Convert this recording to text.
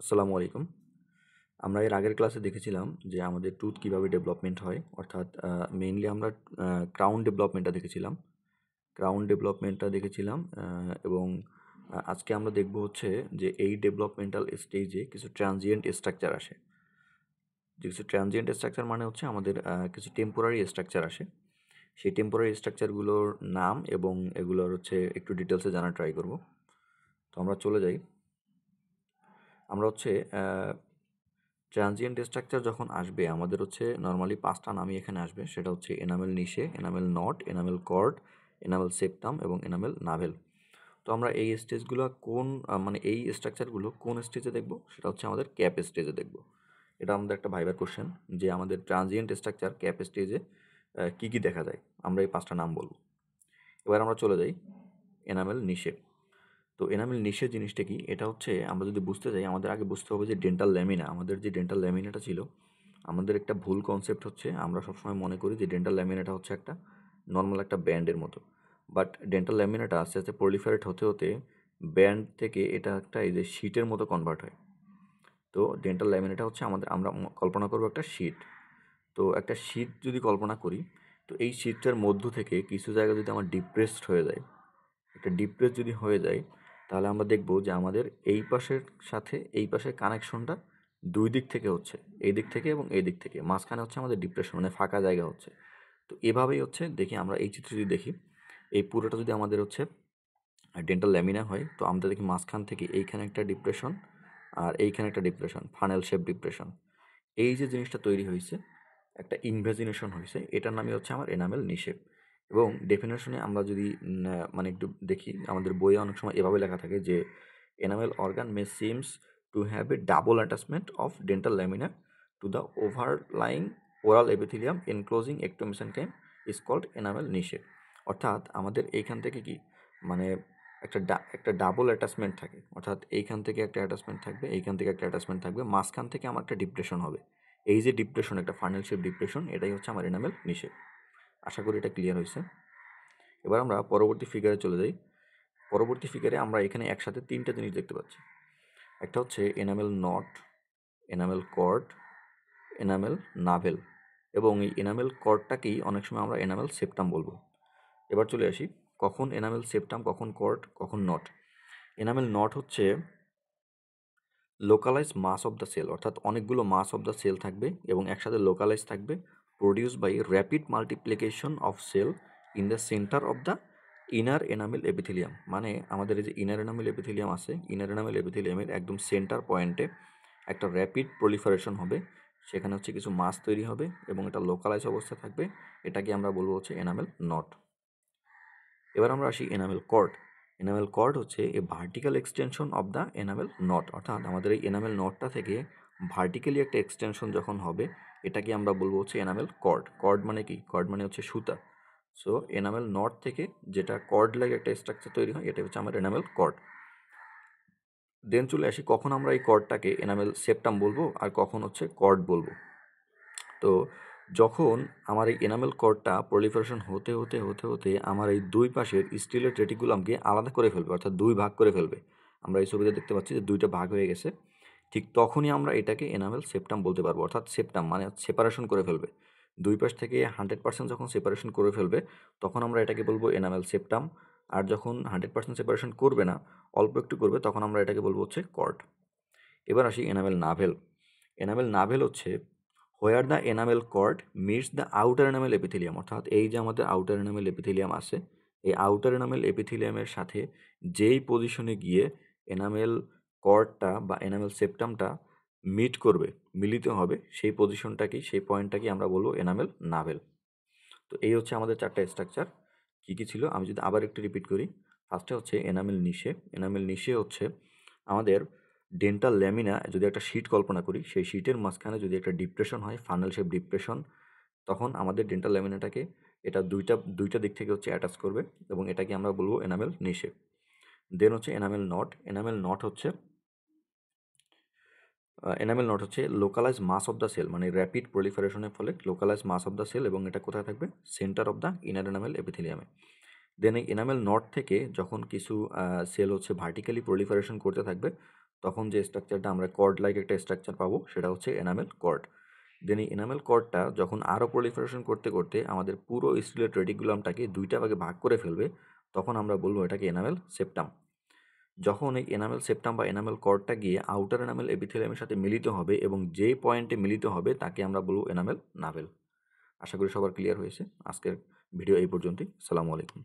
আসসালামু আলাইকুম। আমরা এর আগের ক্লাসে দেখেছিলাম যে আমাদের টুথ কিভাবে ডেভেলপমেন্ট হয়, অর্থাৎ মেইনলি আমরা ক্রাউন ডেভেলপমেন্টটা দেখেছিলাম। ক্রাউন ডেভেলপমেন্টটা দেখেছিলাম এবং আজকে আমরা দেখব হচ্ছে যে এই ডেভেলপমেন্টাল স্টেজে কিছু ট্রানজিয়েন্ট স্ট্রাকচার আসে। যে কিছু ট্রানজিয়েন্ট স্ট্রাকচার মানে হচ্ছে আমাদের কিছু টেম্পোরারি স্ট্রাকচার আসে। সেই টেম্পোরারি স্ট্রাকচারগুলোর নাম এবং এগুলোর হচ্ছে একটু ডিটেলসে জানার ট্রাই করব। তো আমরা চলে যাই। আমরা হচ্ছে ট্রানজিয়েন্ট স্ট্রাকচার যখন আসবে আমাদের হচ্ছে নর্মালি 5টা নামই এখানে আসবে। সেটা হচ্ছে enamel niche, enamel knot, enamel cord, enamel septum এবং এনামেল নাভেল। তো আমরা এই স্টেজগুলো মানে এই স্ট্রাকচারগুলো কোন স্টেজে দেখব, সেটা হচ্ছে আমাদের ক্যাপ স্টেজে দেখব। এটা আমাদের একটা ভাইবার কোশ্চেন যে আমাদের ট্রানজিয়েন্ট স্ট্রাকচার ক্যাপ স্টেজে কী কী দেখা যায়। আমরা এই 5টা নাম বলব। এবার আমরা চলে যাই এনামেল নিশে। তো এনামেল নিশে জিনিসটা কি, এটা হচ্ছে আমরা যদি বুঝতে যাই আমাদের আগে বুঝতে হবে যে ডেন্টাল ল্যামিনা, আমাদের যে ডেন্টাল ল্যামিনাটা ছিল, আমাদের একটা ভুল কনসেপ্ট হচ্ছে আমরা সবসময় মনে করি যে ডেন্টাল ল্যামিনাটা হচ্ছে একটা নর্মাল একটা ব্যান্ডের মতো। বাট ডেন্টাল ল্যামিনাটা আস্তে আস্তে প্রলিফারেট হতে হতে ব্যান্ড থেকে এটা একটা এই যে শিটের মতো কনভার্ট হয়। তো ডেন্টাল ল্যামিনাটা হচ্ছে আমরা কল্পনা করবো একটা শিট। তো একটা শিট যদি কল্পনা করি, তো এই শিটটার মধ্য থেকে কিছু জায়গা যদি আমার ডিপ্রেসড হয়ে যায়, একটা ডিপ্রেস যদি হয়ে যায়, তাহলে আমরা দেখব যে আমাদের এই পাশের সাথে এই পাশের কানেকশনটা দুই দিক থেকে হচ্ছে, এই দিক থেকে এবং এই দিক থেকে, মাঝখানে হচ্ছে আমাদের ডিপ্রেশন মানে ফাঁকা জায়গা হচ্ছে। তো এভাবেই হচ্ছে দেখি আমরা এই চিত্র যদি দেখি, এই পুরোটা যদি আমাদের হচ্ছে ডেন্টাল ল্যামিনা হয়, তো আমরা দেখি মাঝখান থেকে এইখানে একটা ডিপ্রেশন আর এইখানে একটা ডিপ্রেশন, ফানেল শেপ ডিপ্রেশন। এই যে জিনিসটা তৈরি হয়েছে, একটা ইনভেজিনেশন হয়েছে, এটার নামই হচ্ছে আমার এনামেল নিষেপ। এবং ডেফিনেশনে আমরা যদি মানে একটু দেখি, আমাদের বইয়ে অনেক সময় এভাবে লেখা থাকে যে enamel organ may seems to have a double attachment of dental lamina to the overlying oral epithelium enclosing ectomesenchyme is called enamel niche. অর্থাৎ আমাদের এইখান থেকে কি মানে একটা ডাবল অ্যাটাচমেন্ট থাকে, অর্থাৎ এইখান থেকে একটা অ্যাটাচমেন্ট থাকবে, এইখান থেকে একটা অ্যাটাচমেন্ট থাকবে, মাঝখান থেকে আমার একটা ডিপ্রেশন হবে। এই যে ডিপ্রেশন, একটা ফানেল শেপ ডিপ্রেশন, এটাই হচ্ছে আমার এনামেল নিষেপ। আশা করি এটা ক্লিয়ার হয়েছে। এবার আমরা পরবর্তী ফিগারে চলে যাই। পরবর্তী ফিগারে আমরা এখানে একসাথে 3টা জিনিস দেখতে পাচ্ছি। একটা হচ্ছে enamel knot, enamel cord, enamel navel, এবং এই এনামেল কর্ডটাকেই অনেক সময় আমরা এনামেল সেপ্টাম বলবো। এবার চলে আসি, কখন এনামেল সেপ্টাম, কখন কর্ড, কখন নট। এনামেল নট হচ্ছে localise mass of the cell, অর্থাৎ অনেকগুলো মাস অফ দ্য সেল থাকবে এবং একসাথে লোকালাইজ থাকবে, produce by rapid multiplication of cell in the centre of the inner enamel epithelium. মানে আমাদের এই যে ইনার এনামেল এপিথেলিয়াম আছে, ইনার এনামেল এপিথেলিয়ামের একদম সেন্টার পয়েন্টে একটা র্যাপিড প্রলিফারেশন হবে, সেখানে হচ্ছে কিছু মাস তৈরি হবে এবং এটা লোকালাইজ অবস্থা থাকবে, এটাকে আমরা বলবো হচ্ছে এনামেল নট। এবার আমরা আসি এনামেল কর্ড। এনামেল কর্ড হচ্ছে a vertical extension of the enamel knot, অর্থাৎ আমাদের এই এনামেল নটটা থেকে ভার্টিক্যালি একটা এক্সটেনশন যখন হবে, এটাকে আমরা বলবো হচ্ছে এনামেল কর্ড। কর্ড মানে কি, কর্ড মানে হচ্ছে সুতা। সো এনামেল নট থেকে যেটা কর্ড লাগে একটা স্ট্রাকচার তৈরি হয়, এটা হচ্ছে আমার এনামেল কর্ড। দেন চলে আসি কখন আমরা এই কর্ডটাকে এনামেল সেপ্টাম বলবো আর কখন হচ্ছে কর্ড বলবো। তো যখন আমার এই এনামেল কর্ডটা প্রলিফারেশন হতে হতে হতে হতে আমার এই দুই পাশের স্টিলের রেটিকুলামকে আলাদা করে ফেলবে, অর্থাৎ দুই ভাগ করে ফেলবে, আমরা এই ছবিতে দেখতে পাচ্ছি যে দুইটা ভাগ হয়ে গেছে, ঠিক তখনই আমরা এটাকে এনামেল সেপ্টাম বলতে পারবো। অর্থাৎ সেপ্টাম মানে সেপারেশন করে ফেলবে, দুই পাশ থেকে 100% যখন সেপারেশন করে ফেলবে, তখন আমরা এটাকে বলবো এনামেল সেপ্টাম। আর যখন 100% সেপারেশন করবে না, অল্প একটু করবে, তখন আমরা এটাকে বলবো হচ্ছে কর্ড। এবার আসি এনামেল নাভেল। এনামেল নাভেল হচ্ছে where the enamel cord meets the outer enamel epithelium, অর্থাৎ এই যে আমাদের আউটার এনামেল এপিথেলিয়াম আছে, এই আউটার এনামেল এপিথেলিয়ামের সাথে যেই পজিশনে গিয়ে এনামেল কর্ডটা বা এনামেল সেপ্টামটা মিট করবে, মিলিত হবে, সেই পজিশনটাকেই, সেই পয়েন্টটাকেই আমরা বলবো এনামেল নাভেল। তো এই হচ্ছে আমাদের 4টা স্ট্রাকচার। কী কী ছিল আমি যদি আবার একটু রিপিট করি। ফার্স্টে হচ্ছে এনামেল নিশে। এনামেল নিশে হচ্ছে আমাদের ডেন্টাল ল্যামিনা, যদি একটা শীট কল্পনা করি, সেই শীটের মাঝখানে যদি একটা ডিপ্রেশন হয়, ফানেল শেপ ডিপ্রেশন, তখন আমাদের ডেন্টাল ল্যামিনাটাকে এটা দুইটা দিক থেকে হচ্ছে অ্যাটাচ করবে এবং এটাকে আমরা বলবো এনামেল নিশে। দেন হচ্ছে এনামেল নট। এনামেল নট হচ্ছে এনামেল নট হচ্ছে localise mass of the cell, মানে র্যাপিড প্রলিফারেশনের ফলে localize mass of the cell, এবং এটা কোথায় থাকবে, centre of the inner enamel এপিথেলিয়ামে। দেন এই এনামেল নট থেকে যখন কিছু সেল হচ্ছে ভার্টিক্যালি প্রলিফারেশন করতে থাকবে, তখন যে স্ট্রাকচারটা আমরা কর্ড লাইক একটা স্ট্রাকচার পাবো সেটা হচ্ছে এনামেল কর্ড। দেন এই এনামেল কর্ডটা যখন আরও প্রলিফারেশন করতে করতে আমাদের পুরো স্টিলের রেটিকুলামটাকে দুইটা ভাগে ভাগ করে ফেলবে, তখন আমরা বলবো এটাকে এনামেল সেপ্টাম। যখন এই এনামেল সেপ্টাম বা এনামেল কর্ডটা গিয়ে আউটার এনামেল এপিথেলিয়ামের সাথে মিলিত হবে এবং যে পয়েন্টে মিলিত হবে তাকে আমরা বলবো এনামেল নাভেল। আশা করি সবার ক্লিয়ার হয়েছে। আজকের ভিডিও এই পর্যন্তই। আসসালামু আলাইকুম।